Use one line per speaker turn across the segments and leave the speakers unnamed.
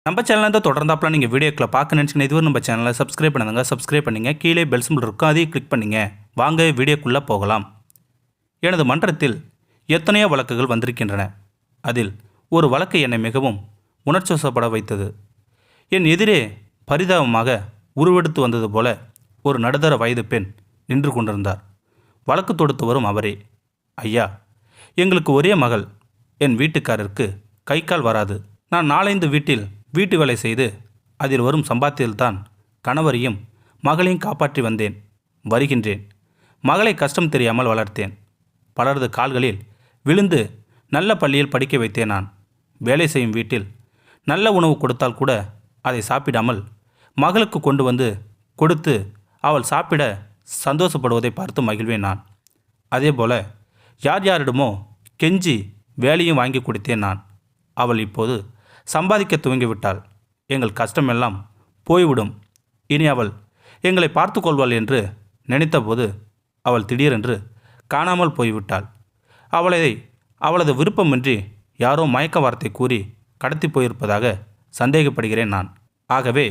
நம்ம சேனலில் தொடர்ந்தாப்பில் நீங்கள் வீடியோக்களை பார்க்க நினச்சிங்கன்னா இதுவரை நம்ம சேனலை சப்ஸ்கிரைப் பண்ணுங்க. சப்ஸ்கிரைப் பண்ணுங்க. கீழே பெல் சிம்பிள் இருக்கும், அதையும் கிளிக் பண்ணுங்க. வாங்க வீடியோக்குள்ளே போகலாம். எனது மன்றத்தில் எத்தனையோ வழக்குகள் வந்திருக்கின்றன. அதில் ஒரு வழக்கு என்னை மிகவும் உணர்ச்சிவசப்பட வைத்தது. என் எதிரே பரிதாபமாக உருவெடுத்து வந்தது போல ஒரு நடுத்தர வயது பெண் நின்று கொண்டிருந்தார். வழக்கு தொடுத்து வரும் அவரே, ஐயா, எங்களுக்கு ஒரே மகள். என் வீட்டுக்காரருக்கு கை கால் வராது. நான் 4-5 வீட்டில் வீட்டு வேலை செய்து அதில் வரும் சம்பாத்தியத்தில்தான் கணவரையும் மகளையும் காப்பாற்றி வந்தேன், வருகின்றேன். மகளை கஷ்டம் தெரியாமல் வளர்த்தேன். பலரது கால்களில் விழுந்து நல்ல பள்ளியில் படிக்க வைத்தேன். நான் வேலை செய்யும் வீட்டில் நல்ல உணவு கொடுத்தால் கூட அதை சாப்பிடாமல் மகளுக்கு கொண்டு வந்து கொடுத்து அவள் சாப்பிட சந்தோஷப்படுவதை பார்த்து மகிழ்வேன் நான். அதேபோல யார் யாரிடமோ கெஞ்சி வேலையும் வாங்கி கொடுத்தேன் நான். அவள் இப்போது சம்பாதிக்க துவங்கிவிட்டாள். எங்கள் கஷ்டமெல்லாம் போய்விடும். இனி அவள் எங்களை பார்த்து கொள்வாள் என்று நினைத்தபோது அவள் திடீரென்று காணாமல் போய்விட்டாள். அவளது விருப்பமின்றி யாரோ மயக்க வார்த்தை கூறி கடத்தி போயிருப்பதாக சந்தேகப்படுகிறேன் நான். ஆகவே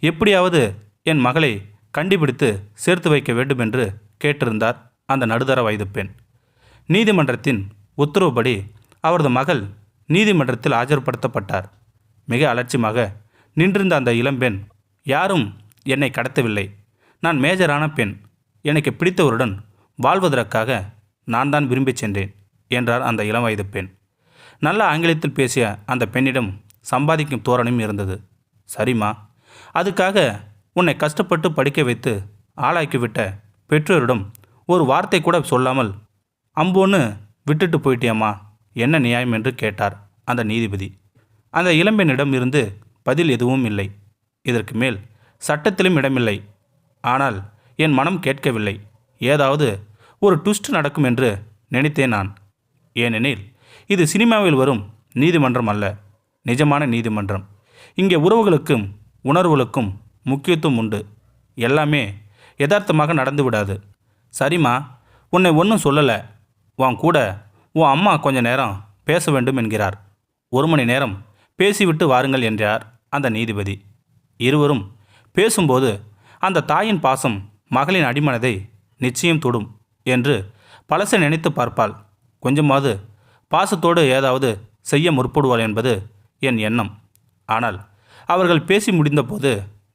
எப்படியாவது என் மகளை கண்டுபிடித்து சேர்த்து வைக்க வேண்டும் என்று கேட்டிருந்தார் அந்த நடுத்தர வயது பெண். நீதிமன்றத்தின் உத்தரவுப்படி அவரது மகள் நீதிமன்றத்தில் ஆஜர்படுத்தப்பட்டார். மிக அலட்சியமாக நின்றிருந்த அந்த இளம்பெண், யாரும் என்னை கடத்தவில்லை, நான் மேஜரான பெண், எனக்கு பிடித்தவருடன் வாழ்வதற்காக நான் தான் விரும்பி சென்றேன் என்றார் அந்த இளம் வயது பெண். நல்ல ஆங்கிலத்தில் பேசிய அந்த பெண்ணிடம் சம்பாதிக்கும் தோரணையும் இருந்தது. சரிம்மா, அதுக்காக உன்னை கஷ்டப்பட்டு படிக்க வைத்து ஆளாக்கிவிட்ட பெற்றோரிடம் ஒரு வார்த்தை கூட சொல்லாமல் அம்போன்னு விட்டுட்டு போயிட்டியம்மா, என்ன நியாயம் என்று கேட்டார் அந்த நீதிபதி. அந்த இளம்பெண்ணிடம் இருந்து பதில் எதுவும் இல்லை. இதற்கு மேல் சட்டத்திலும் இடமில்லை. ஆனால் என் மனம் கேட்கவில்லை. ஏதாவது ஒரு ட்விஸ்ட் நடக்கும் என்று நினைத்தேன் நான். ஏனெனில் இது சினிமாவில் வரும் நீதிமன்றம் அல்ல, நிஜமான நீதிமன்றம். இங்கே உறவுகளுக்கும் உணர்வுகளுக்கும் முக்கியத்துவம் உண்டு. எல்லாமே யதார்த்தமாக நடந்து விடாது. சரிம்மா, உன்னை ஒன்றும் சொல்லலை, உன் கூட உன் அம்மா கொஞ்ச நேரம் பேச வேண்டும் என்கிறார். 1 மணி நேரம் பேசிவிட்டு வாருங்கள் என்றார் அந்த நீதிபதி. இருவரும் பேசும்போது அந்த தாயின் பாசம் மகளின் அடிமனதை நிச்சயம் தொடும் என்று பழசை நினைத்து பார்ப்பாள். கொஞ்சமாவது பாசத்தோடு ஏதாவது செய்ய முற்படுவாள் என்பது என் எண்ணம். ஆனால் அவர்கள் பேசி முடிந்தபோது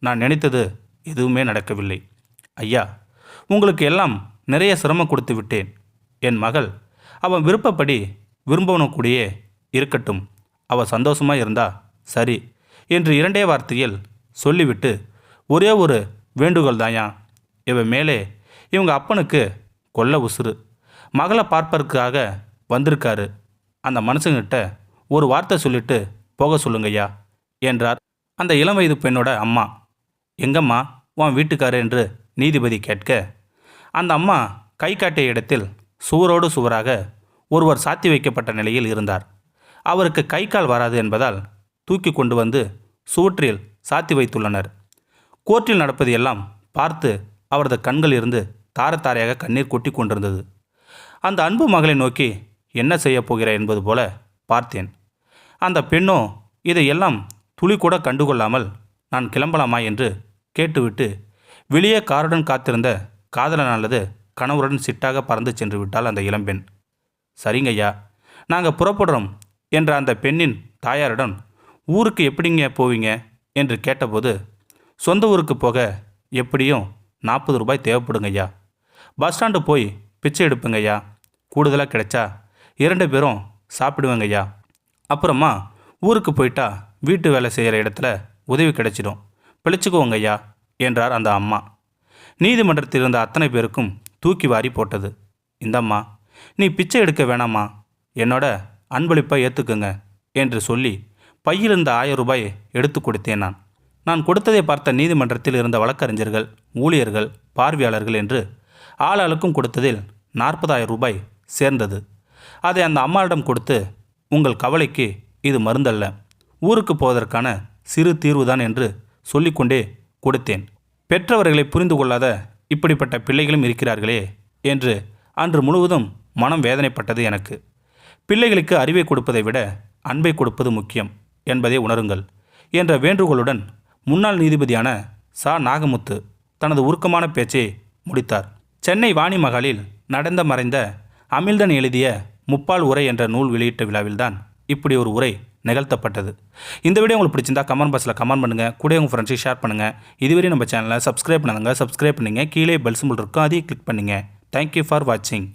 நான் நினைத்தது எதுவுமே நடக்கவில்லை. ஐயா, உங்களுக்கு எல்லாம் நிறைய சிரமம் கொடுத்து விட்டேன். என் மகள் அவன் விருப்பப்படி விரும்பவனுக்கூடியே இருக்கட்டும், அவள் சந்தோஷமாக இருந்தா சரி என்று 2 வார்த்தையில் சொல்லிவிட்டு, ஒரே ஒரு வேண்டுகோள் தாயா, இவன் மேலே இவங்க அப்பனுக்கு கொல்ல உசுறு, மகளை பார்ப்பதற்காக வந்திருக்காரு, அந்த மனுஷங்கிட்ட ஒரு வார்த்தை சொல்லிட்டு போக சொல்லுங்கய்யா என்றார் அந்த இளம் வயது பெண்ணோட அம்மா. எங்கம்மா உன் வீட்டுக்காரு என்று நீதிபதி கேட்க, அந்த அம்மா கை காட்டிய இடத்தில் சுவரோடு சுவராக ஒருவர் சாத்தி வைக்கப்பட்ட நிலையில் இருந்தார். அவருக்கு கை கால் வராது என்பதால் தூக்கி கொண்டு வந்து சுவற்றில் சாத்தி வைத்துள்ளனர். கோர்ட்டில் நடப்பது எல்லாம் பார்த்து அவரது கண்கள் இருந்து தாரத்தாரையாக கண்ணீர் கொட்டி கொண்டிருந்தது. அந்த அன்பு மகளை நோக்கி என்ன செய்ய போகிறாய் என்பது போல பார்த்தேன். அந்த பெண்ணோ இதையெல்லாம் துளி கூட கண்டுகொள்ளாமல் நான் கிளம்பலாமா என்று கேட்டுவிட்டு வெளியே காருடன் காத்திருந்த காதலன் அல்லது கணவருடன் சிட்டாக பறந்து சென்று விட்டால் அந்த இளம்பெண். சரிங்கய்யா, நாங்கள் புறப்படுறோம் என்ற அந்த பெண்ணின் தாயாரிடம் ஊருக்கு எப்படிங்க போவீங்க என்று கேட்டபோது, சொந்த ஊருக்கு போக எப்படியும் 40 ரூபாய் தேவைப்படுங்கய்யா. பஸ் ஸ்டாண்டு போய் பிச்சை எடுப்புங்கய்யா, கூடுதலாக கிடைச்சா 2 பேரும் சாப்பிடுவேங்கய்யா. அப்புறமா ஊருக்கு போயிட்டா வீட்டு வேலை செய்கிற இடத்துல உதவி கிடைச்சிடும், பிழைச்சிக்குவோங்கய்யா என்றார் அந்த அம்மா. நீதிமன்றத்தில் இருந்த அத்தனை பேருக்கும் தூக்கி வாரி போட்டது. இந்தம்மா, நீ பிச்சை எடுக்க வேணாமா, என்னோட அன்பளிப்பை ஏற்றுக்குங்க என்று சொல்லி பையிலிருந்த 1000 ரூபாயை எடுத்து கொடுத்தேன் நான். நான் கொடுத்ததை பார்த்த நீதிமன்றத்தில் இருந்த வழக்கறிஞர்கள், ஊழியர்கள், பார்வையாளர்கள் என்று ஆளாளுக்கும் கொடுத்ததில் 40,000 ரூபாய் சேர்ந்தது. அதை அந்த அம்மாவிடம் கொடுத்து, உங்கள் கவலைக்கு இது மருந்தல்ல, ஊருக்கு போவதற்கான சிறு தீர்வுதான் என்று சொல்லிக்கொண்டே கொடுத்தேன். பெற்றவர்களை புரிந்து கொள்ளாத இப்படிப்பட்ட பிள்ளைகளும் இருக்கிறார்களே என்று அன்று முழுவதும் மனம் வேதனைப்பட்டது எனக்கு. பிள்ளைகளுக்கு அறிவை கொடுப்பதை விட அன்பை கொடுப்பது முக்கியம் என்பதை உணருங்கள். என்ற வேண்டுகோளுடன் முன்னாள் நீதிபதியான சா நாகமுத்து தனது உருக்கமான பேச்சை முடித்தார். சென்னை வாணிமகாலில் நடந்த மறைந்த அமிழ்தன் எழுதிய முப்பால் உரை என்ற நூல் வெளியிட்ட விழாவில்தான் இப்படி ஒரு உரை நிகழ்த்தப்பட்டது. இந்த வீடியோ உங்களுக்கு பிடிச்சிருந்தா கமெண்ட் பாக்ஸில் கமெண்ட் பண்ணுங்கள், கூட உங்கள் ஃப்ரெண்ட்ஸை ஷேர் பண்ணுங்கள். இதுவரை நம்ம சேனலை சப்ஸ்கிரைப் பண்ணுங்க, சப்ஸ்கிரைப் பண்ணுங்கள். கீழே பெல் சிம்பல் இருக்கும், அதையும் கிளிக் பண்ணுங்கள். தேங்க்யூ ஃபார் வாட்சிங்.